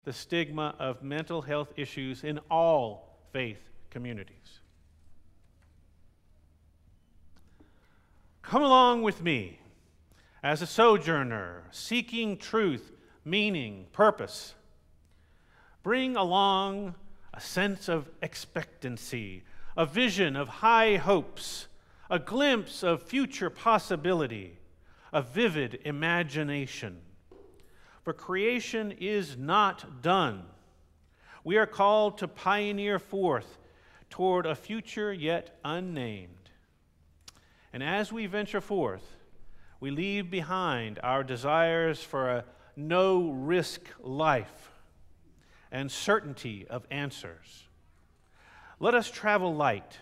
the stigma of mental health issues in all faith communities. Come along with me as a sojourner seeking truth, meaning, purpose. Bring along a sense of expectancy, a vision of high hopes, a glimpse of future possibility, a vivid imagination. For creation is not done. We are called to pioneer forth toward a future yet unnamed. And as we venture forth, we leave behind our desires for a no-risk life and certainty of answers. Let us travel light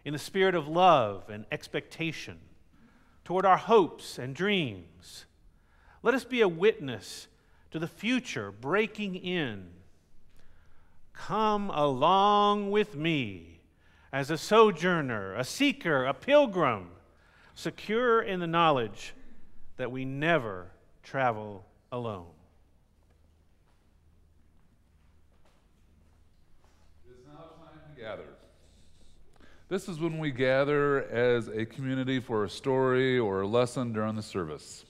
in a spirit of love and expectation toward our hopes and dreams. Let us be a witness to the future breaking in. Come along with me as a sojourner, a seeker, a pilgrim, secure in the knowledge that we never travel alone. It is now time to gather. This is when we gather as a community for a story or a lesson during the service.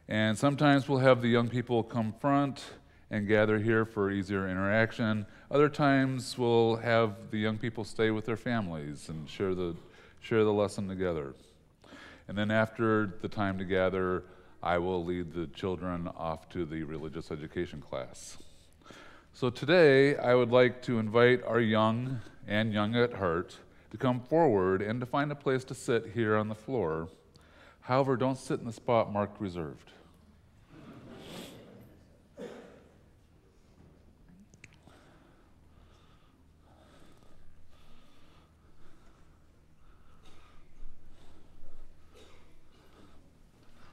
And sometimes we'll have the young people come front and gather here for easier interaction. Other times we'll have the young people stay with their families and share the lesson together. And then after the time to gather, I will lead the children off to the religious education class. So today, I would like to invite our young and young at heart to come forward and to find a place to sit here on the floor. However, don't sit in the spot marked reserved.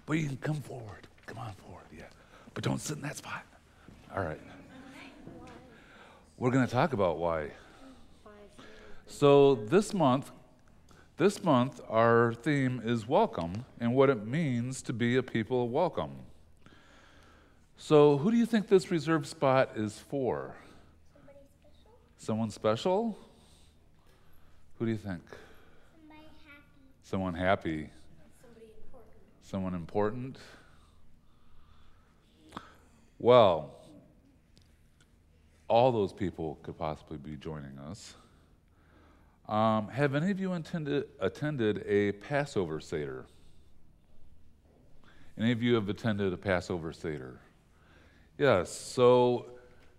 But you can come forward. Come on forward, yeah. But don't sit in that spot. All right. We're going to talk about why. So this month, our theme is welcome and what it means to be a people of welcome. So who do you think this reserved spot is for? Somebody special? Someone special? Who do you think? Somebody happy. Someone happy. Somebody important. Someone important? Well, all those people could possibly be joining us. Have any of you attended a Passover Seder? Any of you have attended a Passover Seder? Yes, so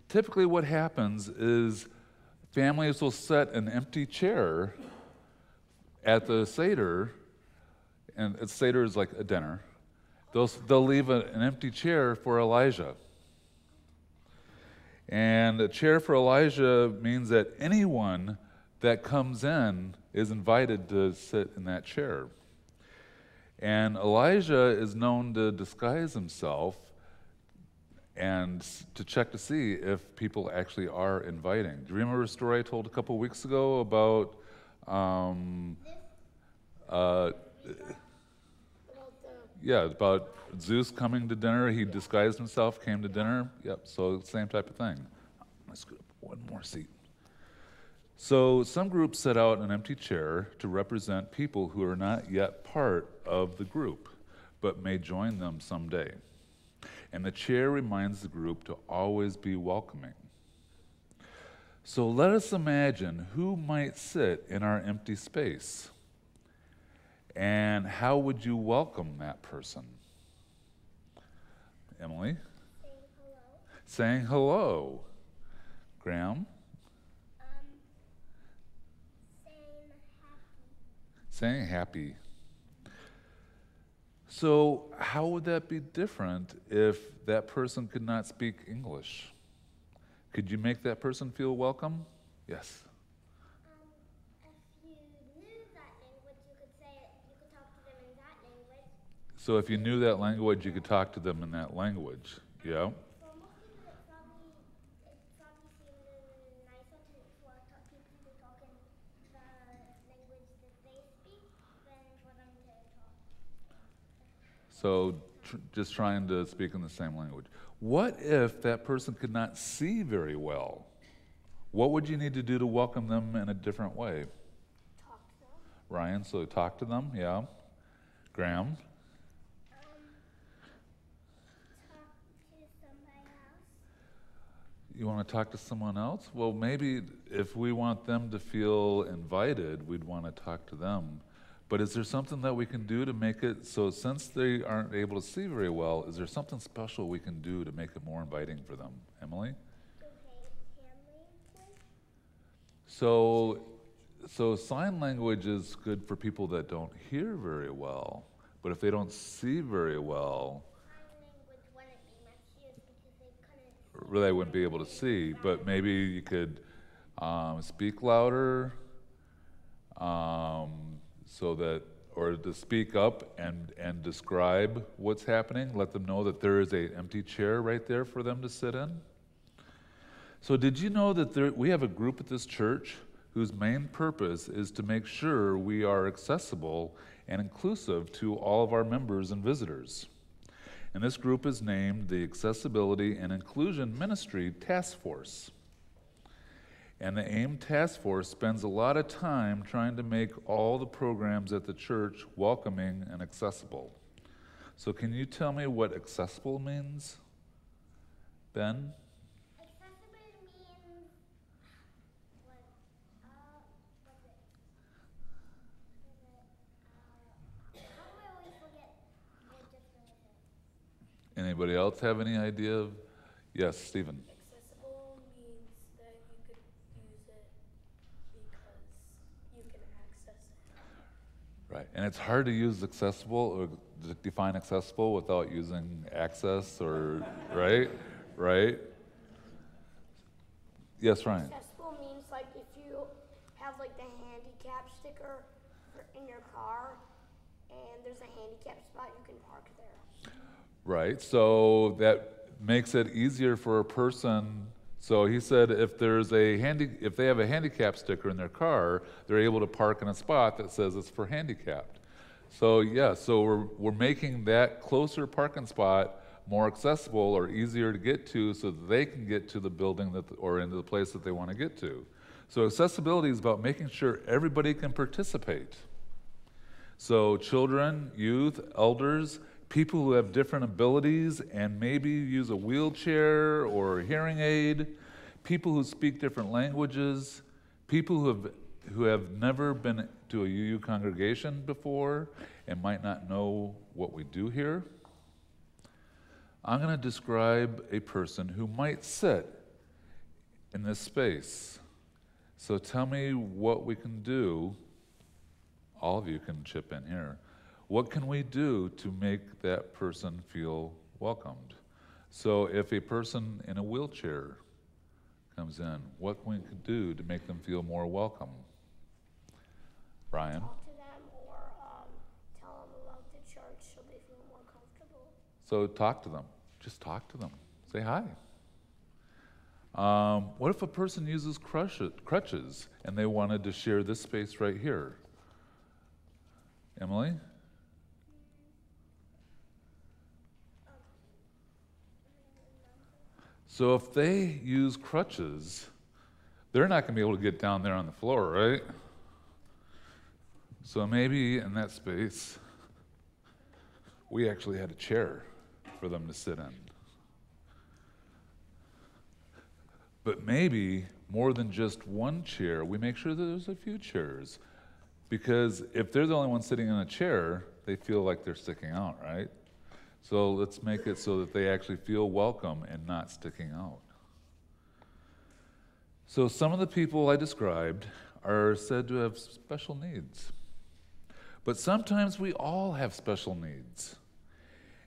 typically what happens is families will set an empty chair at the Seder, and a Seder is like a dinner. They'll leave an empty chair for Elijah. And a chair for Elijah means that anyone that comes in is invited to sit in that chair. And Elijah is known to disguise himself and to check to see if people actually are inviting. Do you remember a story I told a couple weeks ago about about Zeus coming to dinner? He disguised himself, came to dinner. Yep, so same type of thing. Let's go one more seat. So some groups set out an empty chair to represent people who are not yet part of the group, but may join them someday. And the chair reminds the group to always be welcoming. So let us imagine who might sit in our empty space. And how would you welcome that person? Emily? Saying hello. Graham? Saying happy. So how would that be different if that person could not speak English? Could you make that person feel welcome? Yes. If you knew that language, you could talk to them in that language. So if you knew that language, you could talk to them in that language. Yeah. For most people, it probably seemed nicer for people to talk in the language that they speak than for them to talk. So just trying to speak in the same language. What if that person could not see very well? What would you need to do to welcome them in a different way? Talk to them. Ryan, so talk to them, yeah. Graham? Talk to somebody else. You want to talk to someone else? Well, maybe if we want them to feel invited, we'd want to talk to them. But is there something that we can do to make it so, since they aren't able to see very well, is there something special we can do to make it more inviting for them? Emily? So sign language is good for people that don't hear very well. But if they don't see very well, they wouldn't be able to see. But maybe you could speak louder, so that, or to speak up and describe what's happening. Let them know that there is an empty chair right there for them to sit in. So did you know that we have a group at this church whose main purpose is to make sure we are accessible and inclusive to all of our members and visitors? And this group is named the Accessibility and Inclusion Ministry Task Force. And the AIM Task Force spends a lot of time trying to make all the programs at the church welcoming and accessible. So can you tell me what accessible means, Ben? Anybody else have any idea of? Yes, Stephen. Accessible means that you could use it because you can access it. Right, and it's hard to use accessible or to define accessible without using access or, right? Right? Yes, Ryan. Accessible means like if you have like the handicap sticker in your car and there's a handicap spot, you can park there. Right, so that makes it easier for a person. So he said if if they have a handicap sticker in their car, they're able to park in a spot that says it's for handicapped. So yeah, so we're making that closer parking spot more accessible or easier to get to so that they can get to the building or into the place that they want to get to. So accessibility is about making sure everybody can participate. So children, youth, elders, people who have different abilities and maybe use a wheelchair or a hearing aid, people who speak different languages, people who have never been to a UU congregation before and might not know what we do here. I'm going to describe a person who might sit in this space. So tell me what we can do. All of you can chip in here. What can we do to make that person feel welcomed? So if a person in a wheelchair comes in, what we could do to make them feel more welcome? Brian? Talk to them or tell them about the church so they feel more comfortable. So talk to them. Just talk to them. Say hi. What if a person uses crutches and they wanted to share this space right here? Emily? So if they use crutches, they're not going to be able to get down there on the floor, right? So maybe in that space, we actually had a chair for them to sit in. But maybe more than just one chair, we make sure that there's a few chairs. Because if they're the only one sitting in a chair, they feel like they're sticking out, right? So let's make it so that they actually feel welcome and not sticking out. So some of the people I described are said to have special needs. But sometimes we all have special needs.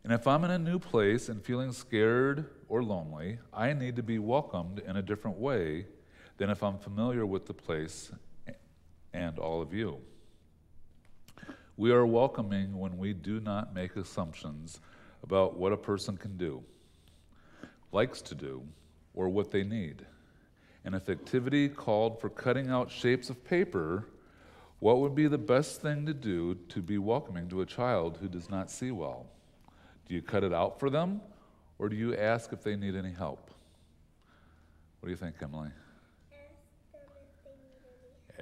And if I'm in a new place and feeling scared or lonely, I need to be welcomed in a different way than if I'm familiar with the place and all of you. We are welcoming when we do not make assumptions about what a person can do, likes to do, or what they need. And if activity called for cutting out shapes of paper, what would be the best thing to do to be welcoming to a child who does not see well? Do you cut it out for them, or do you ask if they need any help? What do you think, Emily?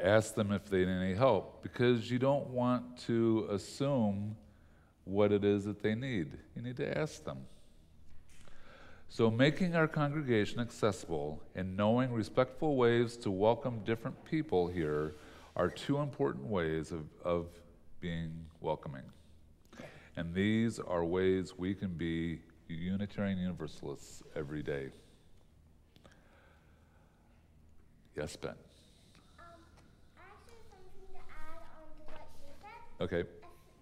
Ask them if they need any help, because you don't want to assume what it is that they need. You need to ask them. So making our congregation accessible and knowing respectful ways to welcome different people here are two important ways of being welcoming. And these are ways we can be Unitarian Universalists every day. Yes, Ben? I actually have something to add on to what she said. Okay. If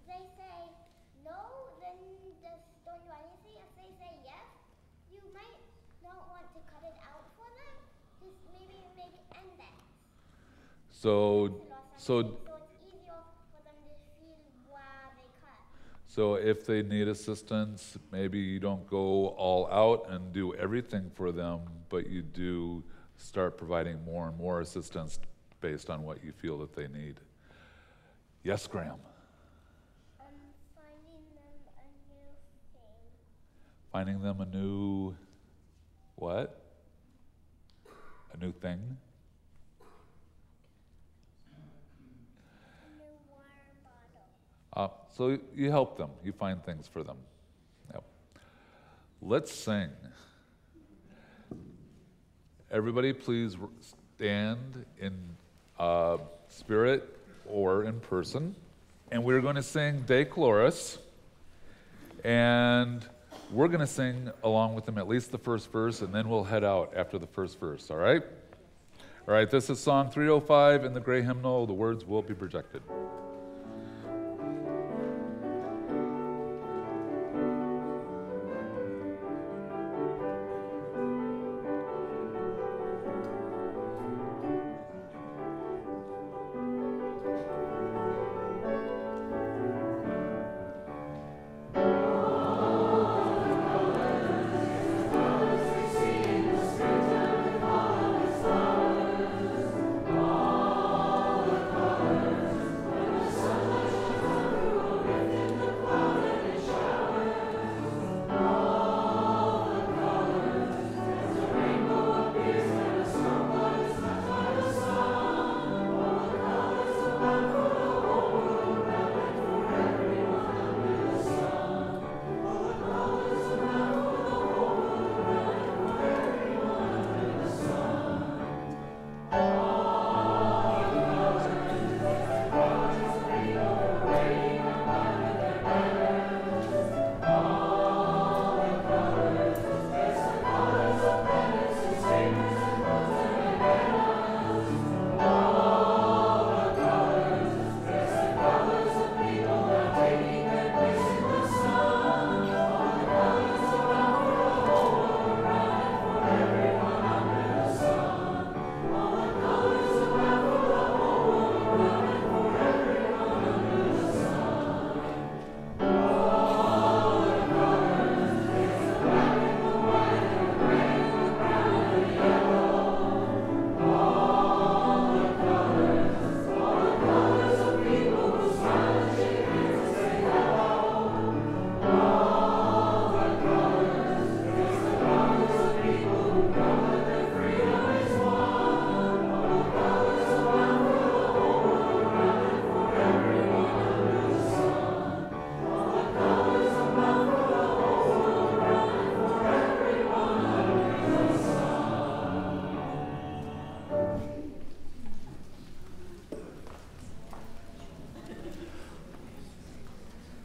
they say no, then just don't do anything. If they say yes, you might not want to cut it out for them. Just maybe make index. So it's easier for them to feel where they cut. So if they need assistance, maybe you don't go all out and do everything for them, but you do start providing more and more assistance based on what you feel that they need. Yes, Graham? Finding them a new thing. Finding them a new, what? A new thing? A new water bottle. So you help them. You find things for them. Yep. Let's sing. Everybody please stand in spirit or in person. And we're going to sing De Chloris. And we're going to sing along with them at least the first verse, and then we'll head out after the first verse, all right? All right, this is song 305 in the gray hymnal. The words will be projected.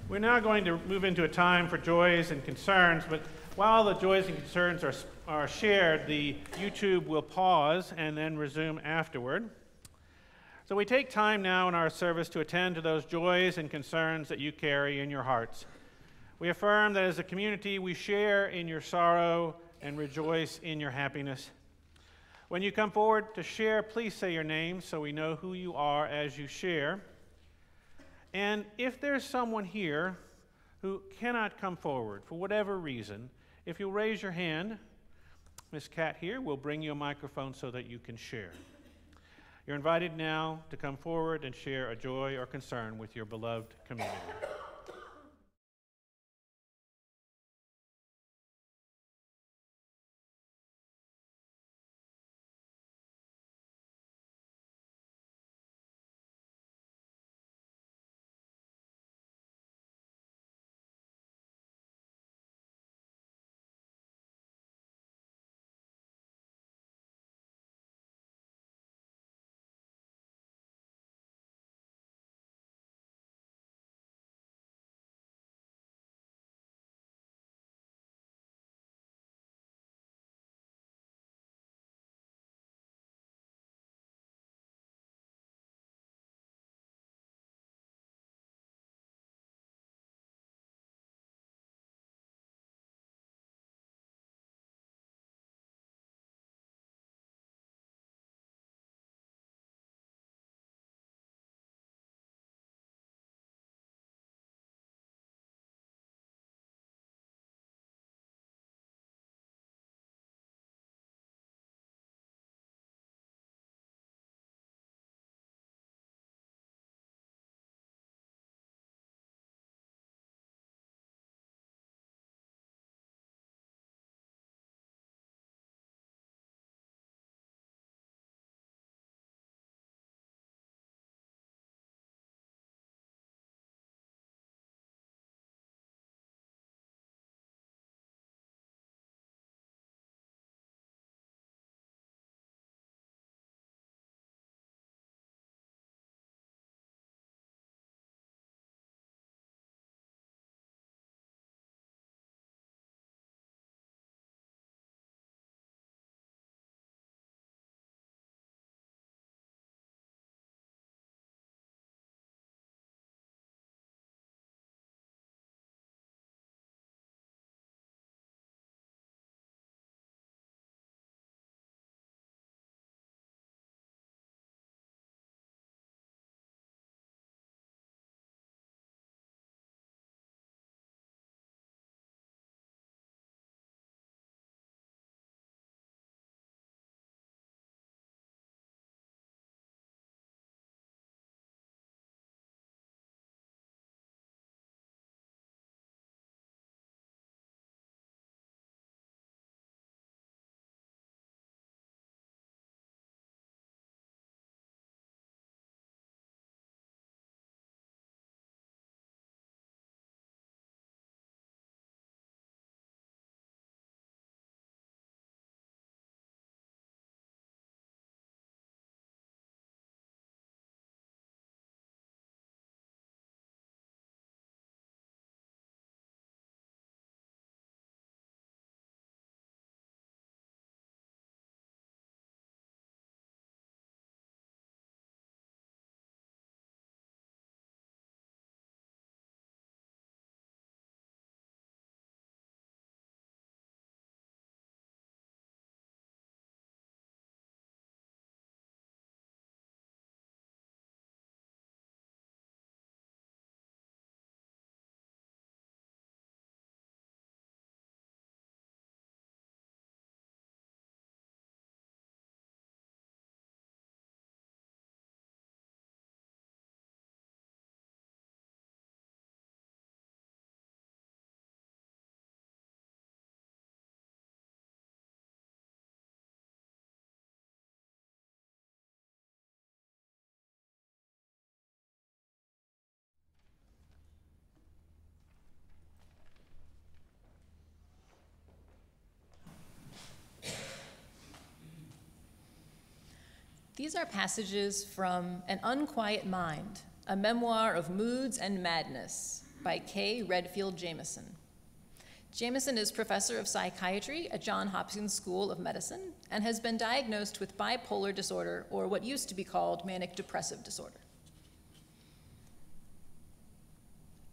We're now going to move into a time for joys and concerns, but while the joys and concerns are shared, the YouTube will pause and then resume afterward. So we take time now in our service to attend to those joys and concerns that you carry in your hearts. We affirm that as a community we share in your sorrow and rejoice in your happiness. When you come forward to share, please say your name so we know who you are as you share. And if there's someone here who cannot come forward for whatever reason, if you'll raise your hand, Miss Cat here will bring you a microphone so that you can share. You're invited now to come forward and share a joy or concern with your beloved community. These are passages from An Unquiet Mind, a memoir of moods and madness by K. Redfield Jamison. Jamison is professor of psychiatry at Johns Hopkins School of Medicine and has been diagnosed with bipolar disorder, or what used to be called manic depressive disorder.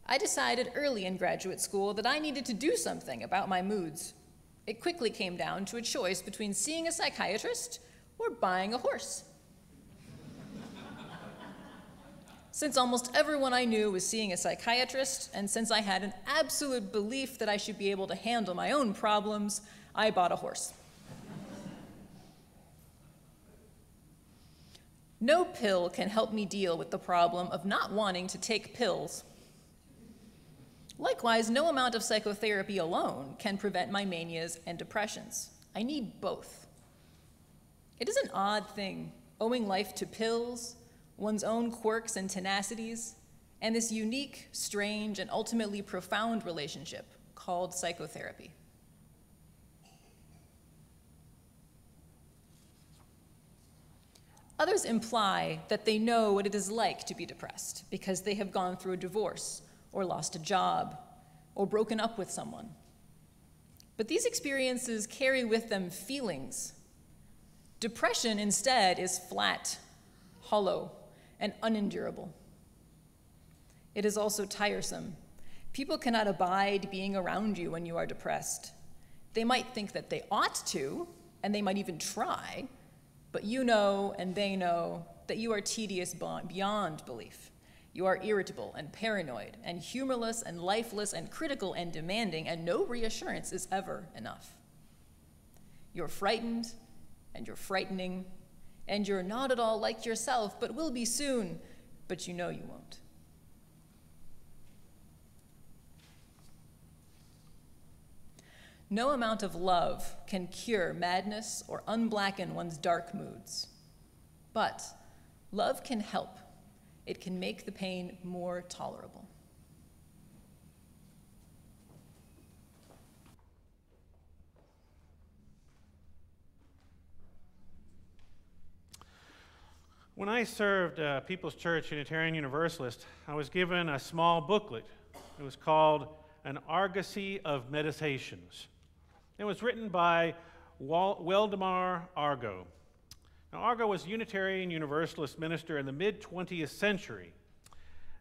I decided early in graduate school that I needed to do something about my moods. It quickly came down to a choice between seeing a psychiatrist or buying a horse. Since almost everyone I knew was seeing a psychiatrist, and since I had an absolute belief that I should be able to handle my own problems, I bought a horse. No pill can help me deal with the problem of not wanting to take pills. Likewise, no amount of psychotherapy alone can prevent my manias and depressions. I need both. It is an odd thing, owing life to pills, one's own quirks and tenacities, and this unique, strange, and ultimately profound relationship called psychotherapy. Others imply that they know what it is like to be depressed because they have gone through a divorce, or lost a job, or broken up with someone. But these experiences carry with them feelings. Depression, instead, is flat, hollow, and unendurable. It is also tiresome. People cannot abide being around you when you are depressed. They might think that they ought to, and they might even try, but you know and they know that you are tedious beyond belief. You are irritable and paranoid and humorless and lifeless and critical and demanding, and no reassurance is ever enough. You're frightened, and you're frightening, and you're not at all like yourself, but will be soon, but you know you won't. No amount of love can cure madness or unblacken one's dark moods. But love can help. It can make the pain more tolerable. When I served People's Church Unitarian Universalist, I was given a small booklet. It was called An Argosy of Meditations. It was written by Waldemar Argo. Now, Argo was a Unitarian Universalist minister in the mid-20th century,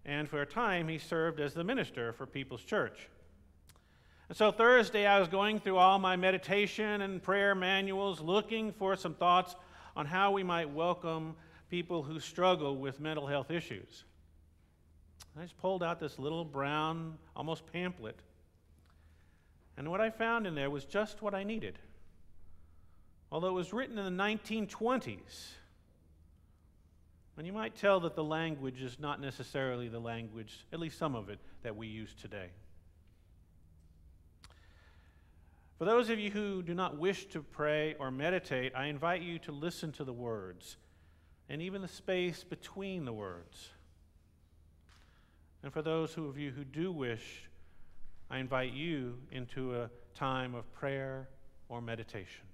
and for a time he served as the minister for People's Church. And so Thursday I was going through all my meditation and prayer manuals, looking for some thoughts on how we might welcome people who struggle with mental health issues. I just pulled out this little brown, almost pamphlet, and what I found in there was just what I needed. Although it was written in the 1920s, and you might tell that the language is not necessarily the language, at least some of it, that we use today. For those of you who do not wish to pray or meditate, I invite you to listen to the words and even the space between the words. And for those of you who do wish, I invite you into a time of prayer or meditation.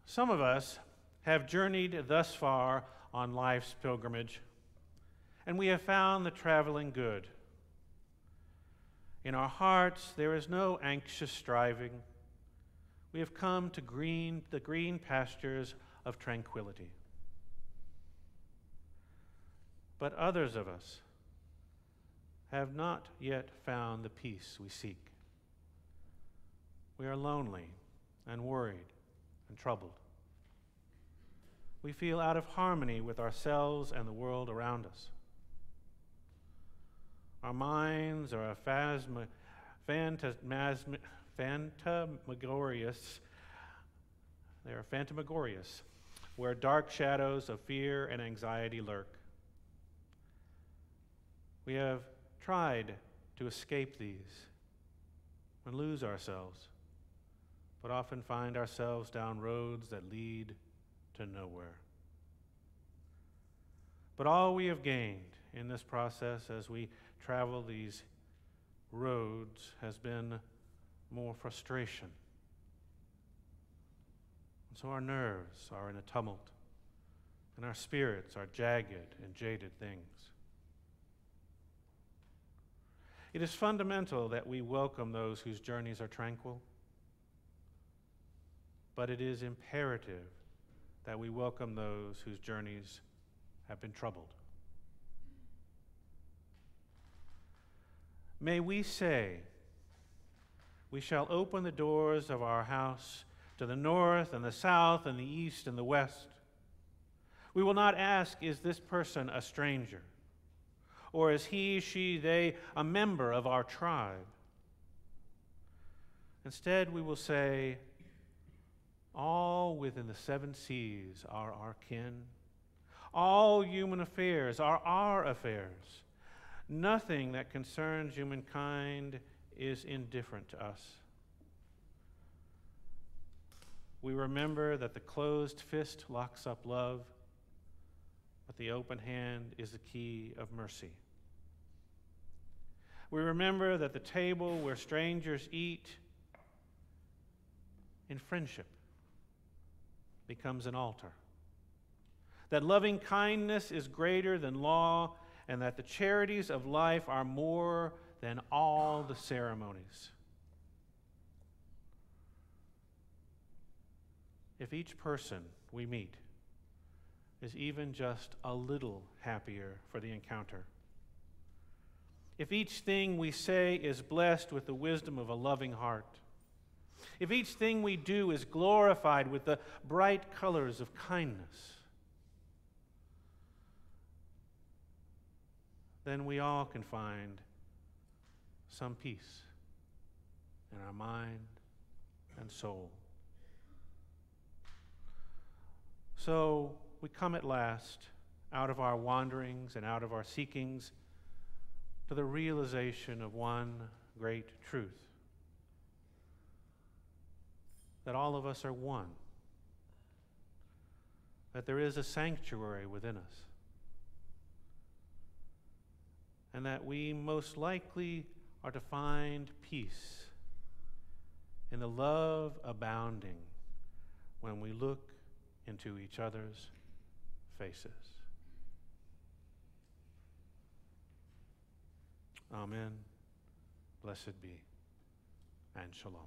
Some of us have journeyed thus far on life's pilgrimage, and we have found the traveling good. In our hearts, there is no anxious striving. We have come to the green pastures of tranquility. But others of us have not yet found the peace we seek. We are lonely and worried and troubled. We feel out of harmony with ourselves and the world around us. Our minds are phantasmagorious. They are phantasmagorious, where dark shadows of fear and anxiety lurk. We have tried to escape these and lose ourselves, but often find ourselves down roads that lead to nowhere. But all we have gained in this process as we travel these roads has been more frustration. And so our nerves are in a tumult, and our spirits are jagged and jaded things. It is fundamental that we welcome those whose journeys are tranquil, but it is imperative that we welcome those whose journeys have been troubled. May we say, we shall open the doors of our house to the north and the south and the east and the west. We will not ask, is this person a stranger? Or is he, she, they a member of our tribe? Instead, we will say, all within the 7 seas are our kin. All human affairs are our affairs. Nothing that concerns humankind is indifferent to us. We remember that the closed fist locks up love, but the open hand is the key of mercy. We remember that the table where strangers eat in friendship becomes an altar. That loving kindness is greater than law, and that the charities of life are more than all the ceremonies. If each person we meet is even just a little happier for the encounter, if each thing we say is blessed with the wisdom of a loving heart, if each thing we do is glorified with the bright colors of kindness, then we all can find some peace in our mind and soul. So we come at last out of our wanderings and out of our seekings to the realization of one great truth, that all of us are one, that there is a sanctuary within us, and that we most likely are to find peace in the love abounding when we look into each other's faces. Amen. Blessed be, and shalom.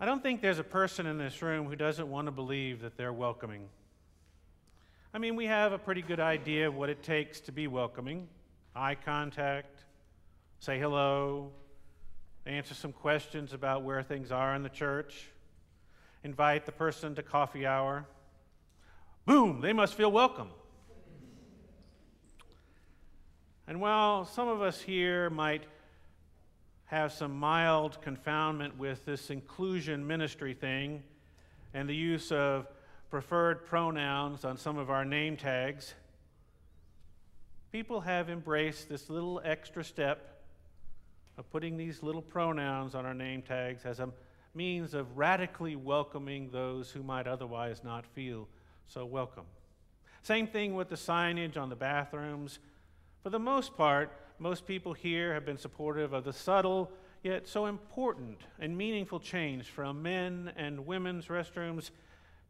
I don't think there's a person in this room who doesn't want to believe that they're welcoming. I mean, we have a pretty good idea of what it takes to be welcoming. Eye contact, say hello, answer some questions about where things are in the church, invite the person to coffee hour. Boom, they must feel welcome. And while some of us here might have some mild confoundment with this inclusion ministry thing and the use of preferred pronouns on some of our name tags, people have embraced this little extra step of putting these little pronouns on our name tags as a means of radically welcoming those who might otherwise not feel so welcome. Same thing with the signage on the bathrooms. For the most part, most people here have been supportive of the subtle yet so important and meaningful change from men and women's restrooms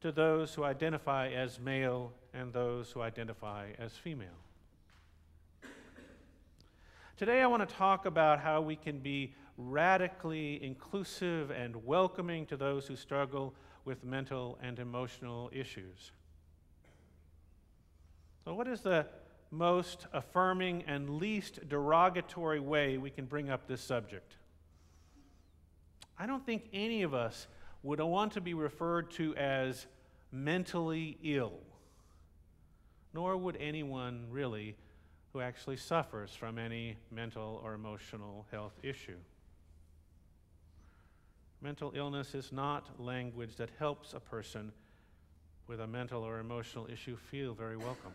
to those who identify as male and those who identify as female. Today I want to talk about how we can be radically inclusive and welcoming to those who struggle with mental and emotional issues. So what is the most affirming and least derogatory way we can bring up this subject? I don't think any of us would want to be referred to as mentally ill, nor would anyone really who actually suffers from any mental or emotional health issue. Mental illness is not language that helps a person with a mental or emotional issue feel very welcome.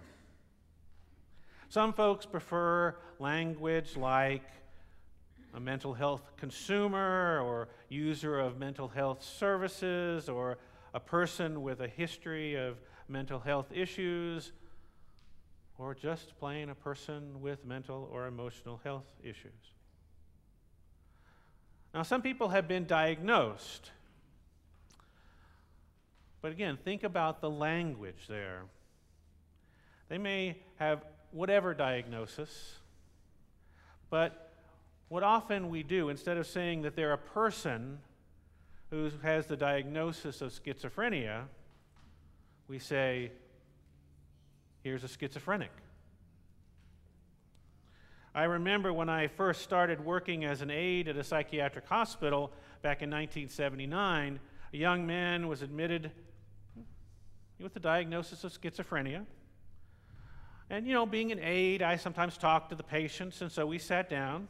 Some folks prefer language like a mental health consumer or user of mental health services or a person with a history of mental health issues or just plain a person with mental or emotional health issues. Now, some people have been diagnosed, but again, think about the language there. They may have whatever diagnosis, but what often we do, instead of saying that they're a person who has the diagnosis of schizophrenia, we say, here's a schizophrenic. I remember when I first started working as an aide at a psychiatric hospital back in 1979, a young man was admitted with the diagnosis of schizophrenia. And, being an aide, I sometimes talked to the patients, and so we sat down.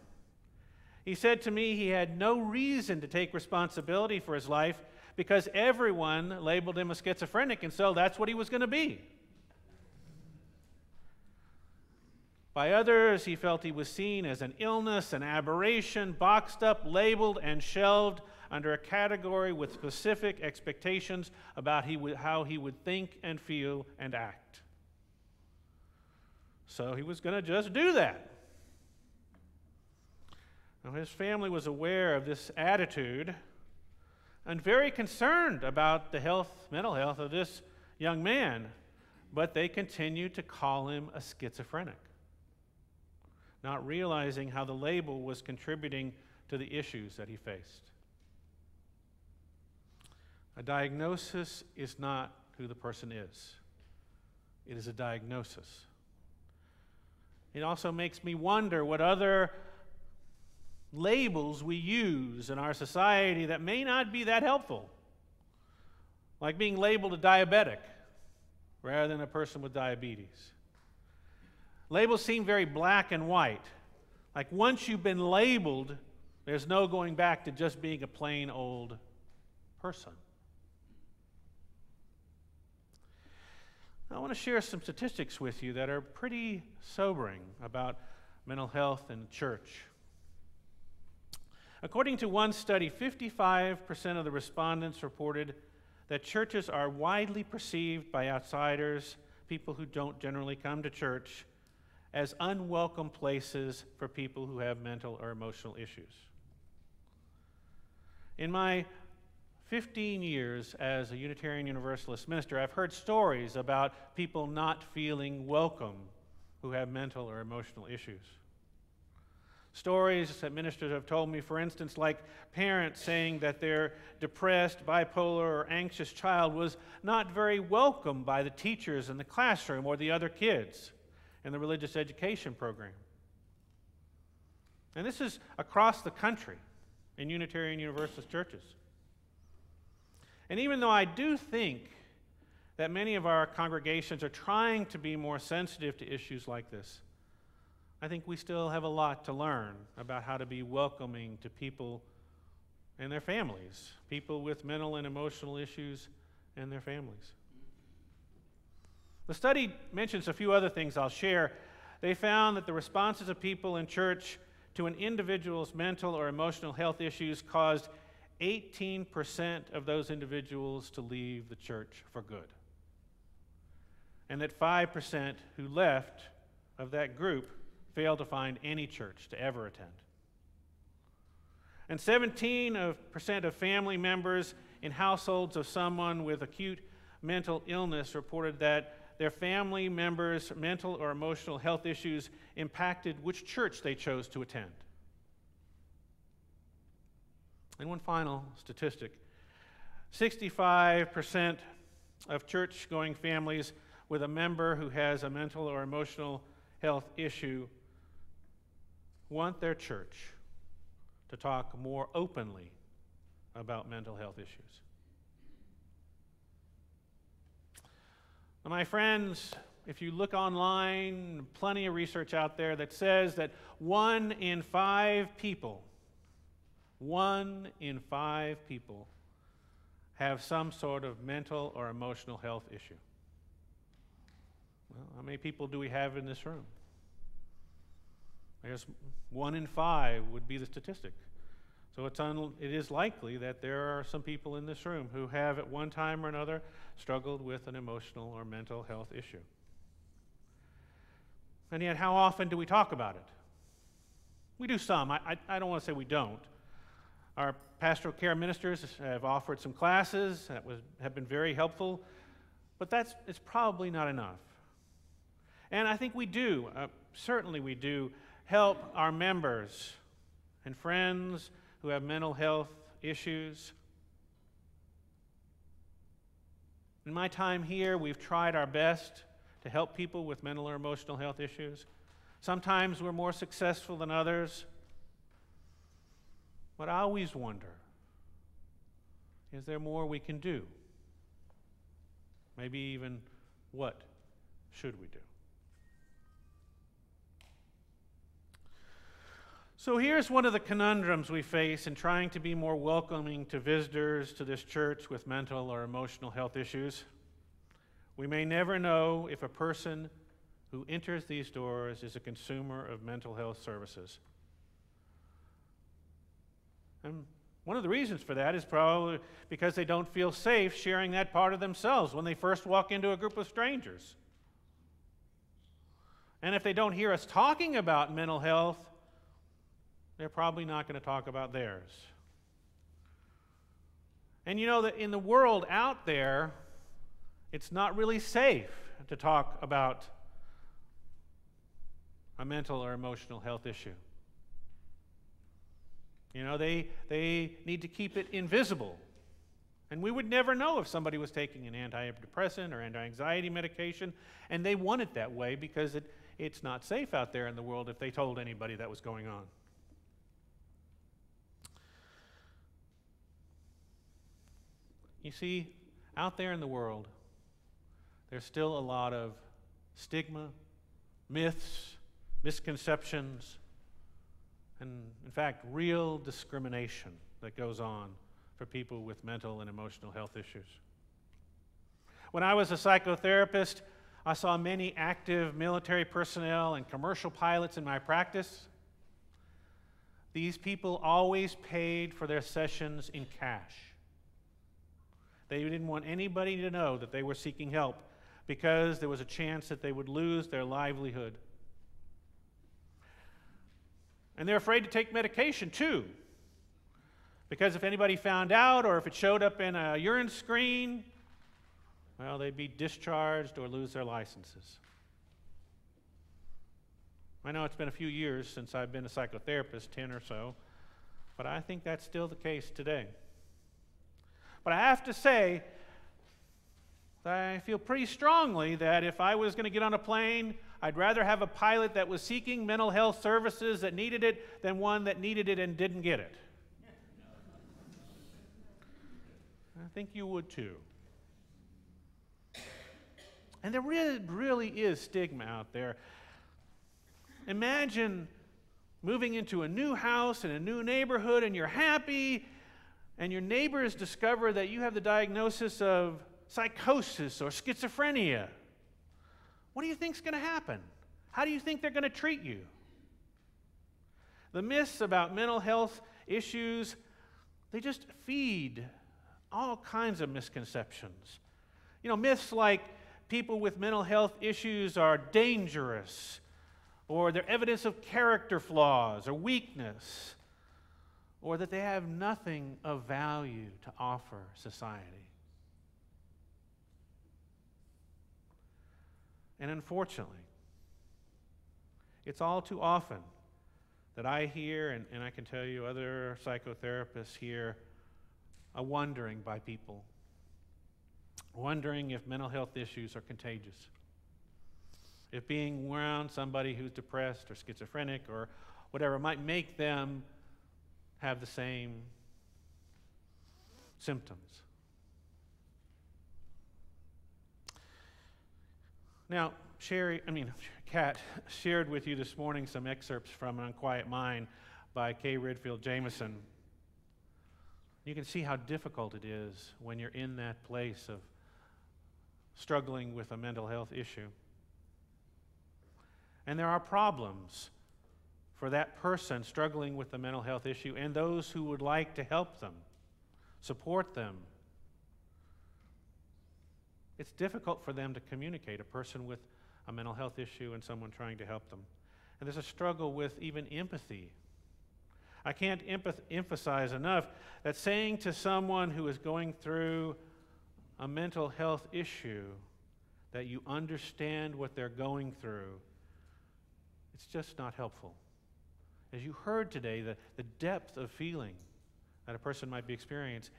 He said to me he had no reason to take responsibility for his life because everyone labeled him a schizophrenic, and so that's what he was going to be. By others, he felt he was seen as an illness, an aberration, boxed up, labeled, and shelved under a category with specific expectations about how he would think and feel and act. So he was going to just do that. Now, his family was aware of this attitude and very concerned about the mental health of this young man, but they continued to call him a schizophrenic, not realizing how the label was contributing to the issues that he faced. A diagnosis is not who the person is. It is a diagnosis. It also makes me wonder what other labels we use in our society that may not be that helpful, like being labeled a diabetic rather than a person with diabetes. Labels seem very black and white. Like once you've been labeled, there's no going back to just being a plain old person. I want to share some statistics with you that are pretty sobering about mental health in the church. According to one study, 55% of the respondents reported that churches are widely perceived by outsiders, people who don't generally come to church, as unwelcome places for people who have mental or emotional issues. In my 15 years as a Unitarian Universalist minister, I've heard stories about people not feeling welcome who have mental or emotional issues. Stories that ministers have told me, for instance, like parents saying that their depressed, bipolar, or anxious child was not very welcome by the teachers in the classroom or the other kids in the religious education program. And this is across the country in Unitarian Universalist churches. And even though I do think that many of our congregations are trying to be more sensitive to issues like this, I think we still have a lot to learn about how to be welcoming to people and their families, people with mental and emotional issues and their families. The study mentions a few other things I'll share. They found that the responses of people in church to an individual's mental or emotional health issues caused 18% of those individuals to leave the church for good. And that 5% who left of that group failed to find any church to ever attend. And 17% of family members in households of someone with acute mental illness reported that their family members' mental or emotional health issues impacted which church they chose to attend. And one final statistic: 65% of church-going families with a member who has a mental or emotional health issue want their church to talk more openly about mental health issues. Now, my friends, if you look online, plenty of research out there that says that 1 in 5 people have some sort of mental or emotional health issue. Well, how many people do we have in this room? I guess 1 in 5 would be the statistic. So it is likely that there are some people in this room who have at one time or another struggled with an emotional or mental health issue. And yet, how often do we talk about it? We do some. I don't want to say we don't. Our pastoral care ministers have offered some classes that have been very helpful, but it's probably not enough. And I think we do, certainly we do, help our members and friends who have mental health issues. In my time here, we've tried our best to help people with mental or emotional health issues. Sometimes we're more successful than others. But I always wonder, is there more we can do? Maybe even what should we do? So here's one of the conundrums we face in trying to be more welcoming to visitors to this church with mental or emotional health issues. We may never know if a person who enters these doors is a consumer of mental health services. And one of the reasons for that is probably because they don't feel safe sharing that part of themselves when they first walk into a group of strangers. And if they don't hear us talking about mental health, they're probably not going to talk about theirs. And you know that in the world out there, it's not really safe to talk about a mental or emotional health issue. You know, they need to keep it invisible. And we would never know if somebody was taking an antidepressant or anti-anxiety medication, and they want it that way because it's not safe out there in the world if they told anybody that was going on. You see, out there in the world, there's still a lot of stigma, myths, misconceptions, and in fact, real discrimination that goes on for people with mental and emotional health issues. When I was a psychotherapist, I saw many active military personnel and commercial pilots in my practice. These people always paid for their sessions in cash. They didn't want anybody to know that they were seeking help because there was a chance that they would lose their livelihood. And they're afraid to take medication too, because if anybody found out or if it showed up in a urine screen, well, they'd be discharged or lose their licenses. I know it's been a few years since I've been a psychotherapist, 10 or so, but I think that's still the case today. But I have to say, I feel pretty strongly that if I was going to get on a plane, I'd rather have a pilot that was seeking mental health services that needed it than one that needed it and didn't get it. I think you would too. And there really is stigma out there. Imagine moving into a new house in a new neighborhood and you're happy, and your neighbors discover that you have the diagnosis of psychosis or schizophrenia. What do you think's going to happen? How do you think they're going to treat you? The myths about mental health issues, they just feed all kinds of misconceptions. You know, myths like people with mental health issues are dangerous, or they're evidence of character flaws or weakness, or that they have nothing of value to offer society. And unfortunately, it's all too often that I hear, and I can tell you other psychotherapists hear, a wondering by people, wondering if mental health issues are contagious. If being around somebody who's depressed or schizophrenic or whatever might make them have the same symptoms. Now, Kat shared with you this morning some excerpts from An Unquiet Mind by Kay Redfield Jamison. You can see how difficult it is when you're in that place of struggling with a mental health issue. And there are problems for that person struggling with the mental health issue and those who would like to help them, support them. It's difficult for them to communicate, a person with a mental health issue and someone trying to help them. And there's a struggle with even empathy. I can't emphasize enough that saying to someone who is going through a mental health issue that you understand what they're going through, it's just not helpful. As you heard today, the depth of feeling that a person might be experiencing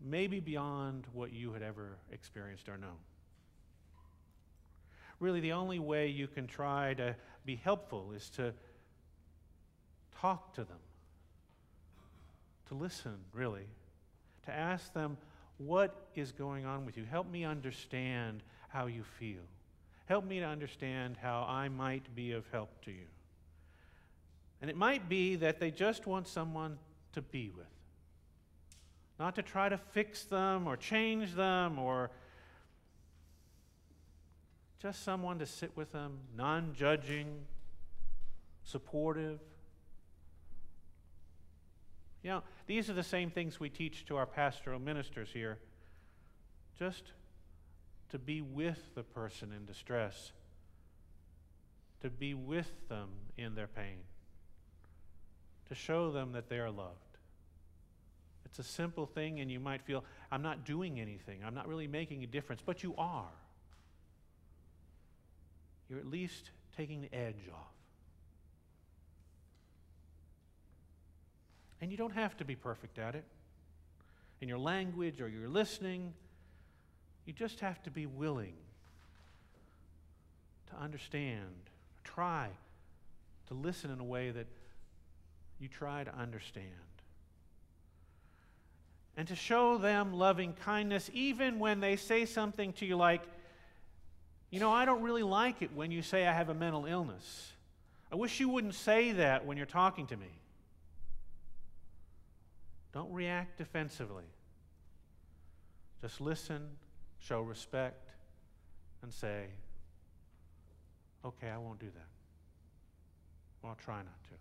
may be beyond what you had ever experienced or known. Really, the only way you can try to be helpful is to talk to them, to listen, really, to ask them, what is going on with you? Help me understand how you feel. Help me to understand how I might be of help to you. And it might be that they just want someone to be with, not to try to fix them or change them, or just someone to sit with them, non-judging, supportive. You know, these are the same things we teach to our pastoral ministers here. Just to be with the person in distress, to be with them in their pain, to show them that they are loved. It's a simple thing, and you might feel, I'm not doing anything, I'm not really making a difference, but you are. You're at least taking the edge off. And you don't have to be perfect at it in your language or your listening. You just have to be willing to understand, try to listen in a way that you try to understand. And to show them loving kindness even when they say something to you like, you know, I don't really like it when you say I have a mental illness. I wish you wouldn't say that when you're talking to me. Don't react defensively. Just listen, show respect, and say, okay, I won't do that. Well, I'll try not to.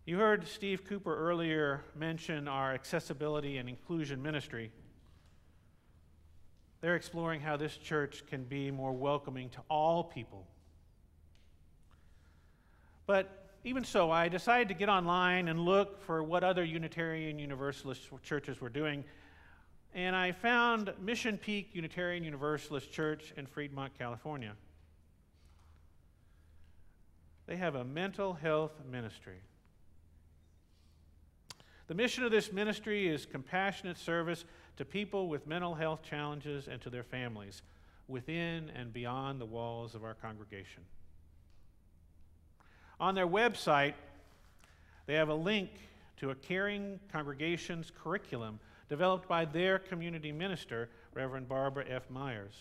You heard Steve Cooper earlier mention our accessibility and inclusion ministry. They're exploring how this church can be more welcoming to all people. But even so, I decided to get online and look for what other Unitarian Universalist churches were doing. and I found Mission Peak Unitarian Universalist Church in Fremont, California. They have a mental health ministry. The mission of this ministry is compassionate service to people with mental health challenges and to their families within and beyond the walls of our congregation. On their website, they have a link to a Caring Congregations curriculum developed by their community minister, Reverend Barbara F. Myers.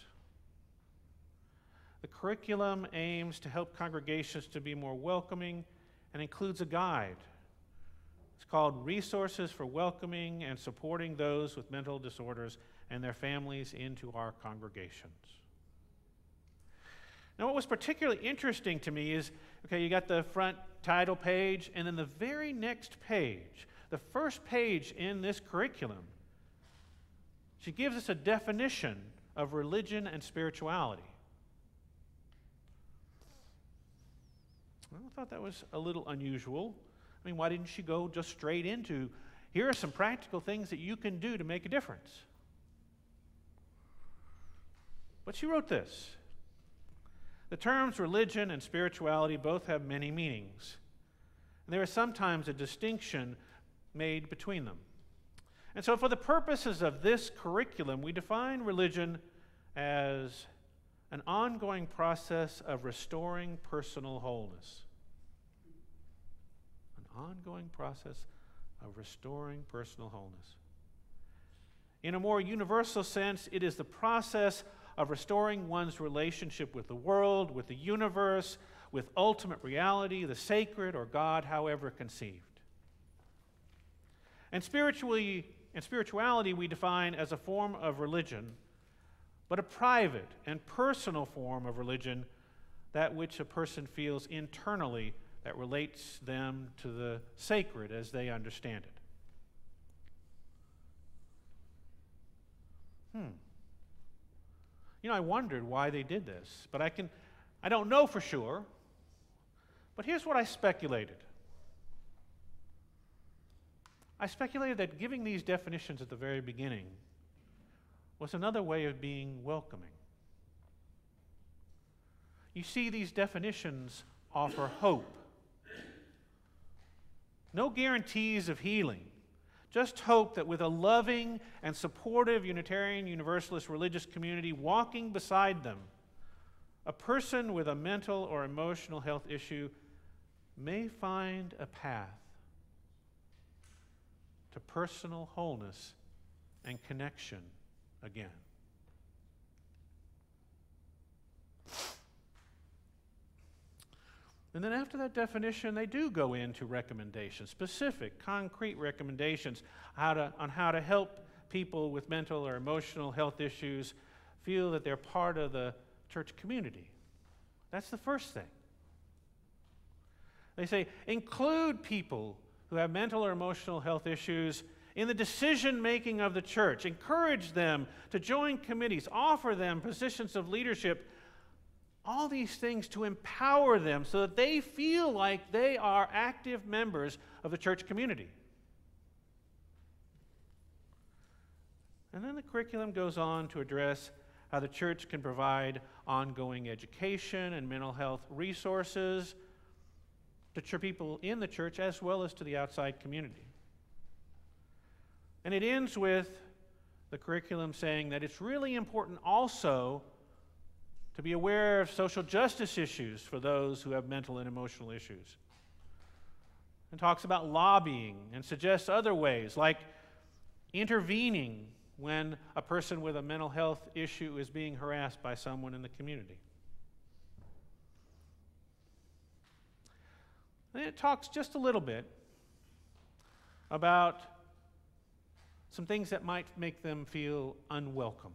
The curriculum aims to help congregations to be more welcoming and includes a guide. It's called Resources for Welcoming and Supporting Those with Mental Disorders and Their Families into Our Congregations. Now, what was particularly interesting to me is, okay, you got the front title page, and then the very next page, the first page in this curriculum, she gives us a definition of religion and spirituality. Well, I thought that was a little unusual. I mean, why didn't she go just straight into, here are some practical things that you can do to make a difference? But she wrote this. The terms religion and spirituality both have many meanings, and there is sometimes a distinction made between them. And so for the purposes of this curriculum, we define religion as an ongoing process of restoring personal wholeness. An ongoing process of restoring personal wholeness. In a more universal sense, it is the process of restoring one's relationship with the world, with the universe, with ultimate reality, the sacred, or God, however conceived. And spirituality we define as a form of religion, but a private and personal form of religion, that which a person feels internally that relates them to the sacred as they understand it. You know, I wondered why they did this, but I don't know for sure, but here's what I speculated. I speculated that giving these definitions at the very beginning was another way of being welcoming. You see, these definitions offer hope. No guarantees of healing, just hope that with a loving and supportive Unitarian Universalist religious community walking beside them, a person with a mental or emotional health issue may find a path to personal wholeness and connection again. And then after that definition, they do go into recommendations, specific, concrete recommendations on how to help people with mental or emotional health issues feel that they're part of the church community. That's the first thing. They say, include people who have mental or emotional health issues in the decision-making of the church. Encourage them to join committees. Offer them positions of leadership. All these things to empower them so that they feel like they are active members of the church community. And then the curriculum goes on to address how the church can provide ongoing education and mental health resources to people in the church as well as to the outside community. And it ends with the curriculum saying that it's really important also to be aware of social justice issues for those who have mental and emotional issues. And talks about lobbying and suggests other ways like intervening when a person with a mental health issue is being harassed by someone in the community. And it talks just a little bit about some things that might make them feel unwelcome.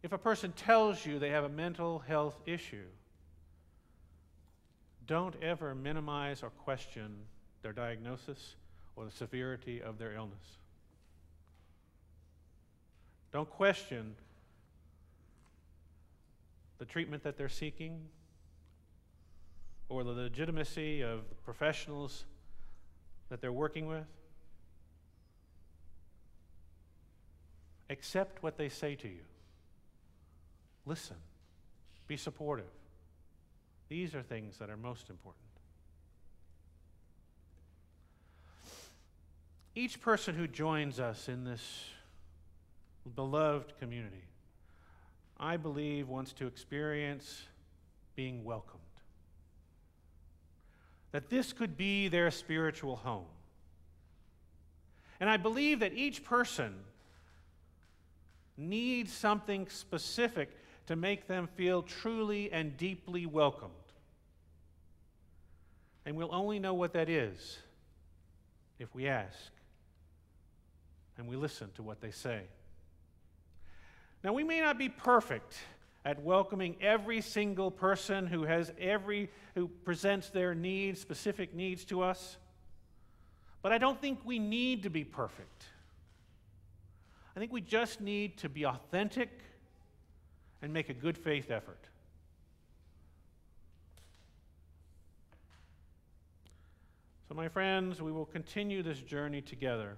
If a person tells you they have a mental health issue, don't ever minimize or question their diagnosis or the severity of their illness. Don't question the treatment that they're seeking or the legitimacy of the professionals that they're working with. Accept what they say to you. Listen. Be supportive. These are things that are most important. Each person who joins us in this beloved community, I believe, wants to experience being welcomed. That this could be their spiritual home. And I believe that each person needs something specific to make them feel truly and deeply welcomed. And we'll only know what that is if we ask and we listen to what they say. Now, we may not be perfect at welcoming every single person who presents their needs, specific needs to us, but I don't think we need to be perfect. I think we just need to be authentic and make a good faith effort. So, my friends, we will continue this journey together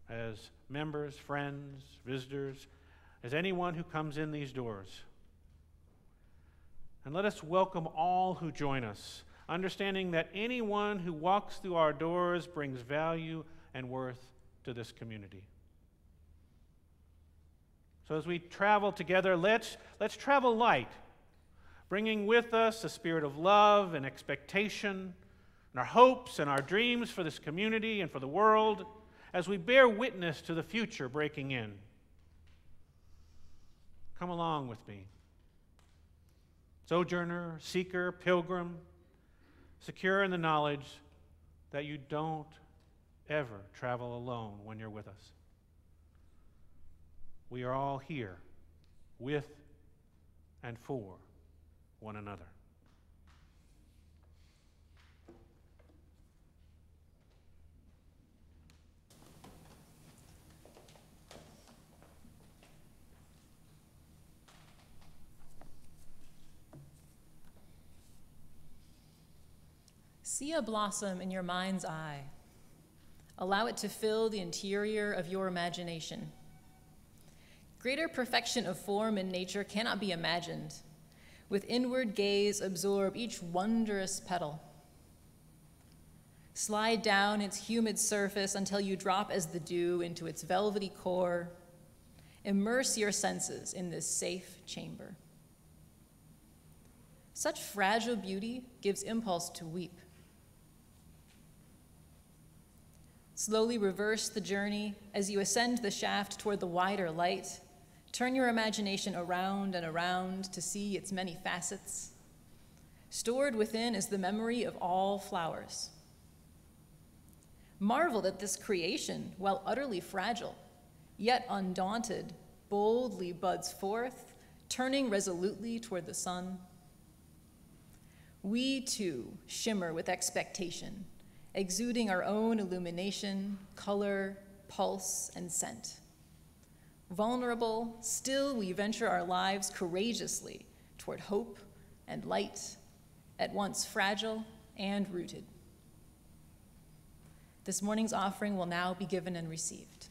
as members, friends, visitors, as anyone who comes in these doors. And let us welcome all who join us, understanding that anyone who walks through our doors brings value and worth to this community. So as we travel together, let's travel light, bringing with us a spirit of love and expectation, and our hopes and our dreams for this community and for the world, as we bear witness to the future breaking in. Come along with me. Sojourner, seeker, pilgrim, secure in the knowledge that you don't ever travel alone when you're with us. We are all here with and for one another. See a blossom in your mind's eye. Allow it to fill the interior of your imagination. Greater perfection of form in nature cannot be imagined. With inward gaze, absorb each wondrous petal. Slide down its humid surface until you drop as the dew into its velvety core. Immerse your senses in this safe chamber. Such fragile beauty gives impulse to weep. Slowly reverse the journey as you ascend the shaft toward the wider light. Turn your imagination around and around to see its many facets. Stored within is the memory of all flowers. Marvel that this creation, while utterly fragile, yet undaunted, boldly buds forth, turning resolutely toward the sun. We too shimmer with expectation, exuding our own illumination, color, pulse, and scent. Vulnerable, still we venture our lives courageously toward hope and light, at once fragile and rooted. This morning's offering will now be given and received.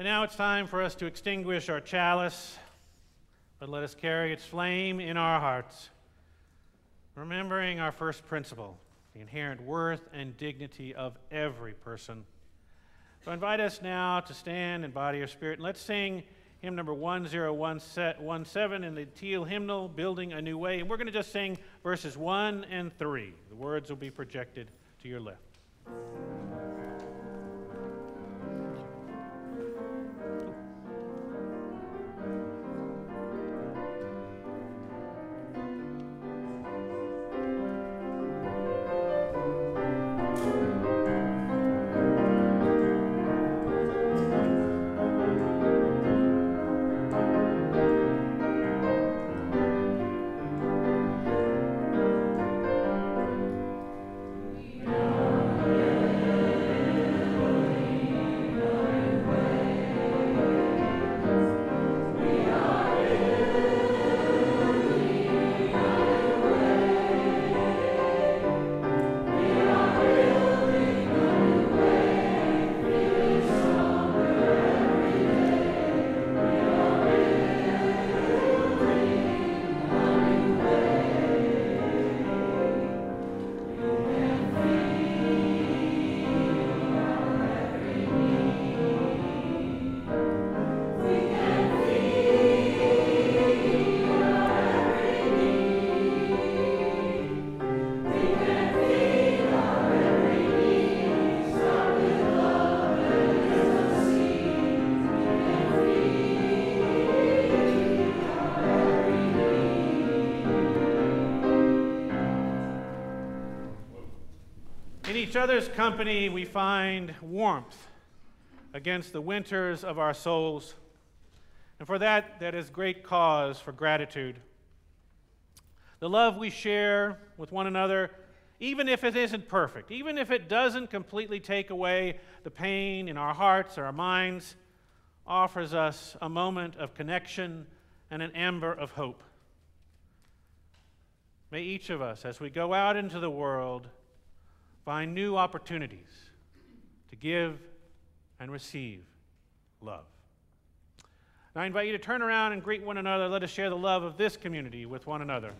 And now it's time for us to extinguish our chalice, but let us carry its flame in our hearts, remembering our first principle, the inherent worth and dignity of every person. So I invite us now to stand in body or spirit, and let's sing hymn number 1017 in the Teal hymnal, Building a New Way. And we're going to just sing verses 1 and 3. The words will be projected to your left. In each other's company, we find warmth against the winters of our souls. And for that is great cause for gratitude. The love we share with one another, even if it isn't perfect, even if it doesn't completely take away the pain in our hearts or our minds, offers us a moment of connection and an ember of hope. May each of us, as we go out into the world, find new opportunities to give and receive love. Now I invite you to turn around and greet one another. Let us share the love of this community with one another.